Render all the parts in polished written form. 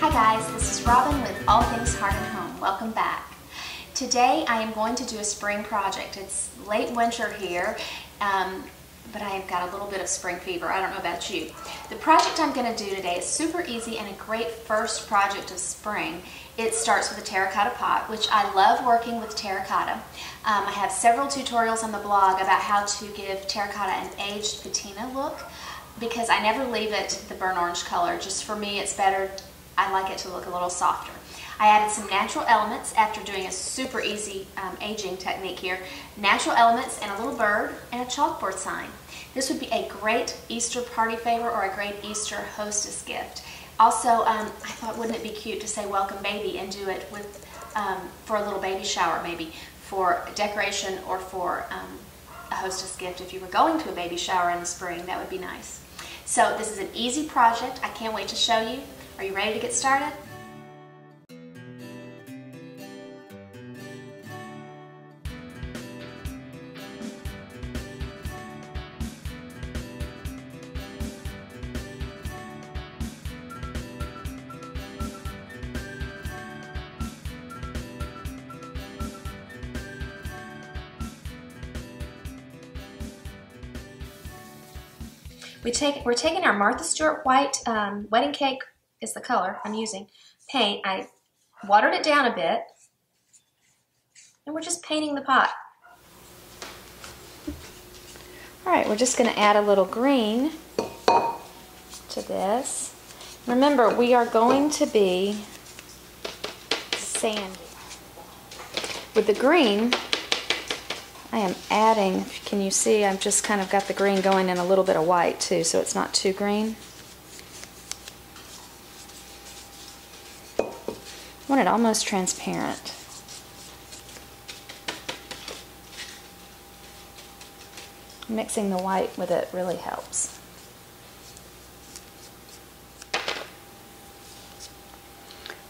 Hi guys, this is Robin with All Things Heart and Home. Welcome back. Today I am going to do a spring project. It's late winter here, but I have got a little bit of spring fever. I don't know about you. The project I'm going to do today is super easy and a great first project of spring. It starts with a terracotta pot, which I love working with terracotta. I have several tutorials on the blog about how to give terracotta an aged patina look, because I never leave it the burnt orange color. Just for me, it's better. I like it to look a little softer. I added some natural elements after doing a super easy aging technique here. Natural elements and a little bird and a chalkboard sign. This would be a great Easter party favor or a great Easter hostess gift. Also, I thought, wouldn't it be cute to say welcome baby and do it with for a little baby shower, maybe for decoration or for a hostess gift. If you were going to a baby shower in the spring, that would be nice. So this is an easy project. I can't wait to show you. Are you ready to get started? We're taking our Martha Stewart white wedding cake is the color I'm using. Paint. I watered it down a bit, and we're just painting the pot. All right, we're just going to add a little green to this. Remember, we are going to be sanding. With the green, I am adding, can you see, I've just kind of got the green going in a little bit of white too, so it's not too green. I want it almost transparent. Mixing the white with it really helps.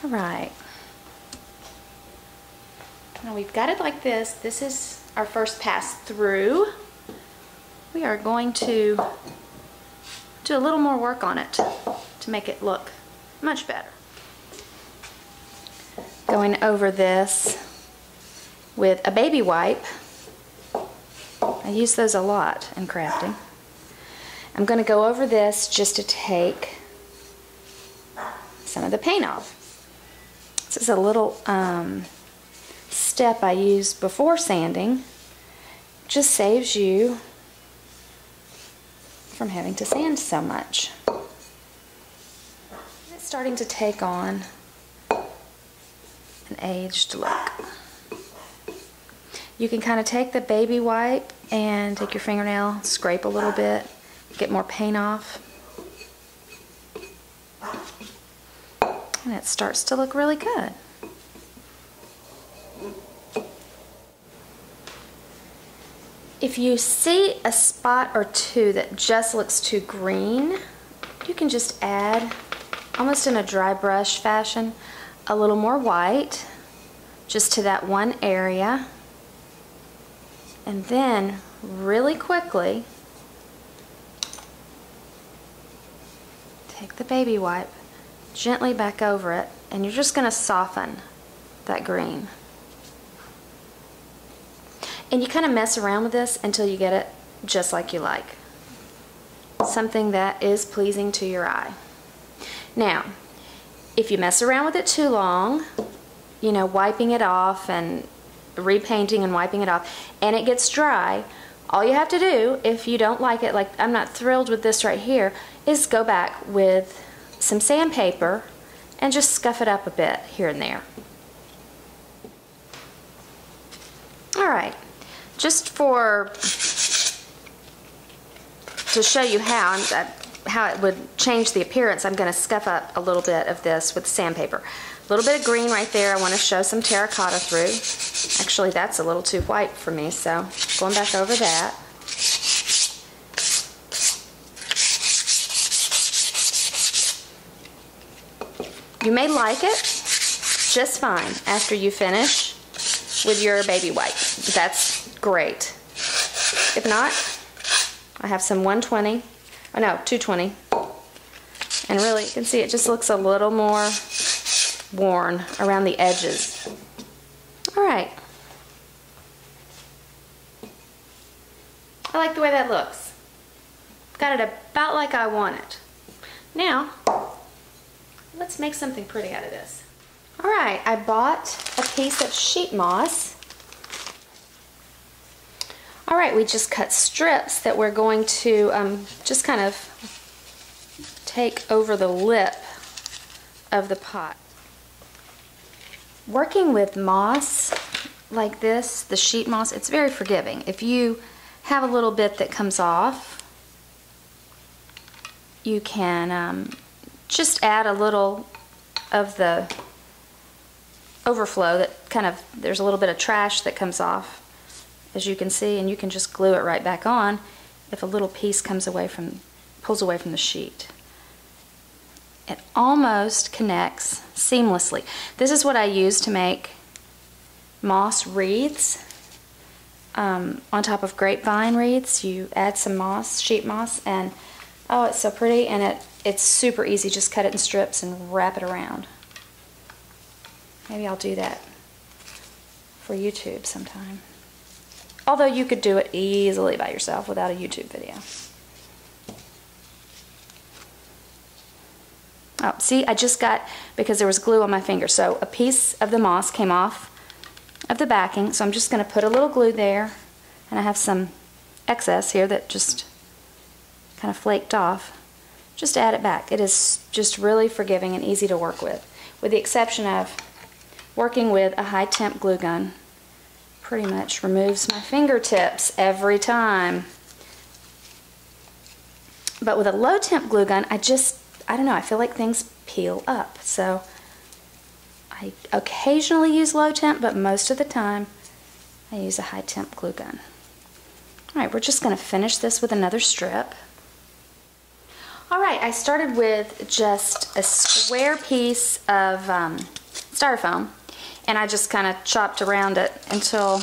All right. Now we've got it like this. This is our first pass through. We are going to do a little more work on it to make it look much better. Going over this with a baby wipe. I use those a lot in crafting. I'm going to go over this just to take some of the paint off. This is a little step I use before sanding. Just saves you from having to sand so much. It's starting to take on an aged look. You can kind of take the baby wipe and take your fingernail, scrape a little bit, get more paint off, and it starts to look really good. If you see a spot or two that just looks too green, you can just add, almost in a dry brush fashion, a little more white just to that one area, and then really quickly take the baby wipe gently back over it, and you're just going to soften that green. And you kind of mess around with this until you get it just like you like. Something that is pleasing to your eye. Now, if you mess around with it too long, you know, wiping it off and repainting and wiping it off, and it gets dry, all you have to do, if you don't like it, like I'm not thrilled with this right here, is go back with some sandpaper and just scuff it up a bit here and there. Alright, just to show you how it would change the appearance, I'm going to scuff up a little bit of this with sandpaper. A little bit of green right there. I want to show some terracotta through. Actually, that's a little too white for me, so going back over that. You may like it just fine after you finish with your baby wipe. That's great. If not, I have some 220, And really, you can see it just looks a little more worn around the edges. All right. I like the way that looks. Got it about like I want it. Now, let's make something pretty out of this. All right, I bought a piece of sheet moss. All right, we just cut strips that we're going to just kind of take over the lip of the pot. Working with moss like this, the sheet moss, it's very forgiving. If you have a little bit that comes off, you can just add a little of the overflow that kind of, there's a little bit of trash that comes off, as you can see, and you can just glue it right back on if a little piece pulls away from the sheet. It almost connects seamlessly. This is what I use to make moss wreaths. On top of grapevine wreaths, you add some moss, sheet moss, and oh, it's so pretty, and it's super easy. Just cut it in strips and wrap it around. Maybe I'll do that for YouTube sometime. Although you could do it easily by yourself without a YouTube video. Oh, see, I just got, because there was glue on my finger, so a piece of the moss came off of the backing, so I'm just going to put a little glue there, and I have some excess here that just kind of flaked off. Just add it back. It is just really forgiving and easy to work with the exception of working with a high temp glue gun. Pretty much removes my fingertips every time. But with a low temp glue gun, I don't know, I feel like things peel up. So I occasionally use low temp, but most of the time I use a high temp glue gun. Alright, we're just going to finish this with another strip. Alright, I started with just a square piece of styrofoam, and I just kind of chopped around it until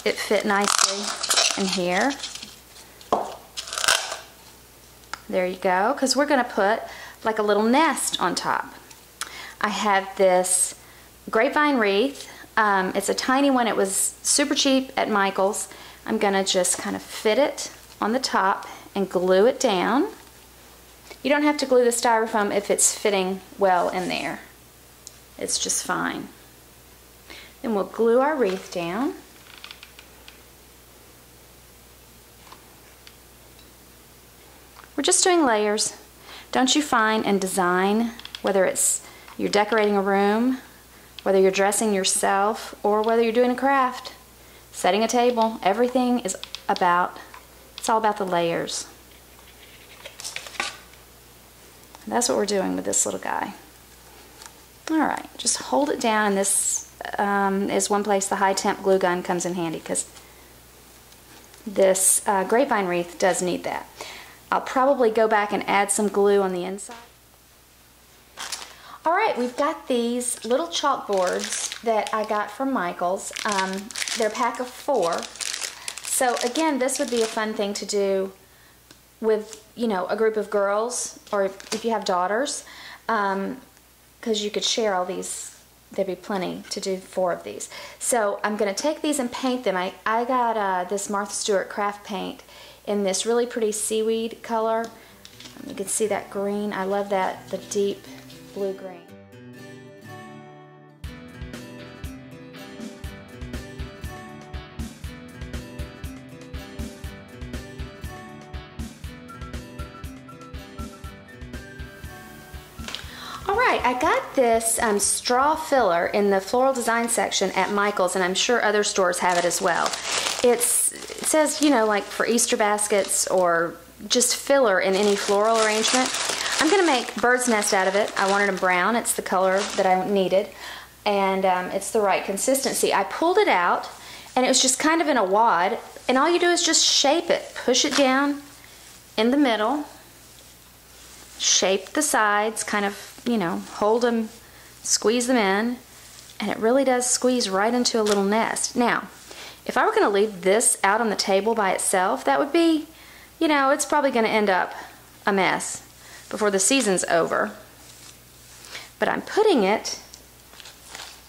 it fit nicely in here. There you go, because we're going to put like a little nest on top. I have this grapevine wreath. It's a tiny one. It was super cheap at Michael's. I'm going to just kind of fit it on the top and glue it down. You don't have to glue the styrofoam if it's fitting well in there. It's just fine. Then we'll glue our wreath down. We're just doing layers. Don't you find in design, whether it's you're decorating a room, whether you're dressing yourself, or whether you're doing a craft, setting a table, everything is it's all about the layers. That's what we're doing with this little guy. Alright, just hold it down, and this is one place the high temp glue gun comes in handy, because this grapevine wreath does need that. I'll probably go back and add some glue on the inside. Alright, we've got these little chalkboards that I got from Michael's. They're a pack of 4. So again, this would be a fun thing to do with, you know, a group of girls, or if you have daughters, because you could share all these. There'd be plenty to do 4 of these. So I'm going to take these and paint them. I got this Martha Stewart craft paint in this really pretty seaweed color. You can see that green. I love that, the deep blue-green. Alright, I got this straw filler in the floral design section at Michael's, and I'm sure other stores have it as well. It says, you know, like for Easter baskets or just filler in any floral arrangement. I'm going to make bird's nest out of it. I wanted them brown. It's the color that I needed, and it's the right consistency. I pulled it out, and it was just kind of in a wad, and all you do is just shape it. Push it down in the middle, shape the sides, kind of, you know, hold them, squeeze them in, and it really does squeeze right into a little nest. Now, if I were going to leave this out on the table by itself, that would be, you know, it's probably going to end up a mess. before the season's over. But I'm putting it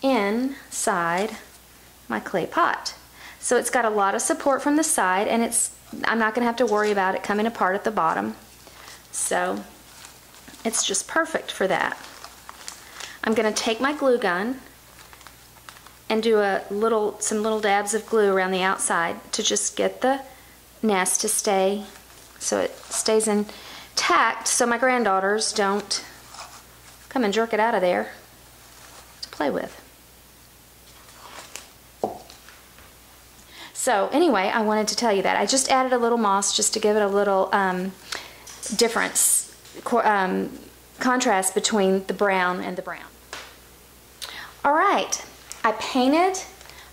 inside my clay pot. So it's got a lot of support from the side, and I'm not going to have to worry about it coming apart at the bottom. So it's just perfect for that. I'm going to take my glue gun and do some little dabs of glue around the outside to just get the nest to stay, so it stays intact, so my granddaughters don't come and jerk it out of there to play with. So anyway, I wanted to tell you that. I just added a little moss just to give it a little difference, contrast between the brown and the brown. All right, I painted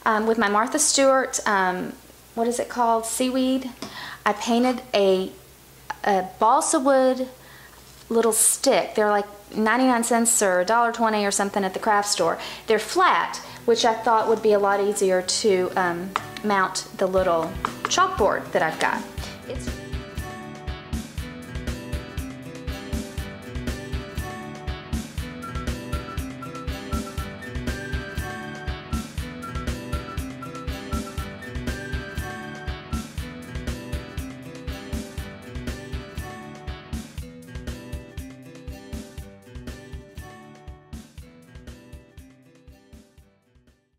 with my Martha Stewart, what is it called, seaweed. I painted a balsa wood little stick. They're like 99 cents or $1.20 or something at the craft store. They're flat, which I thought would be a lot easier to mount the little chalkboard that I've got.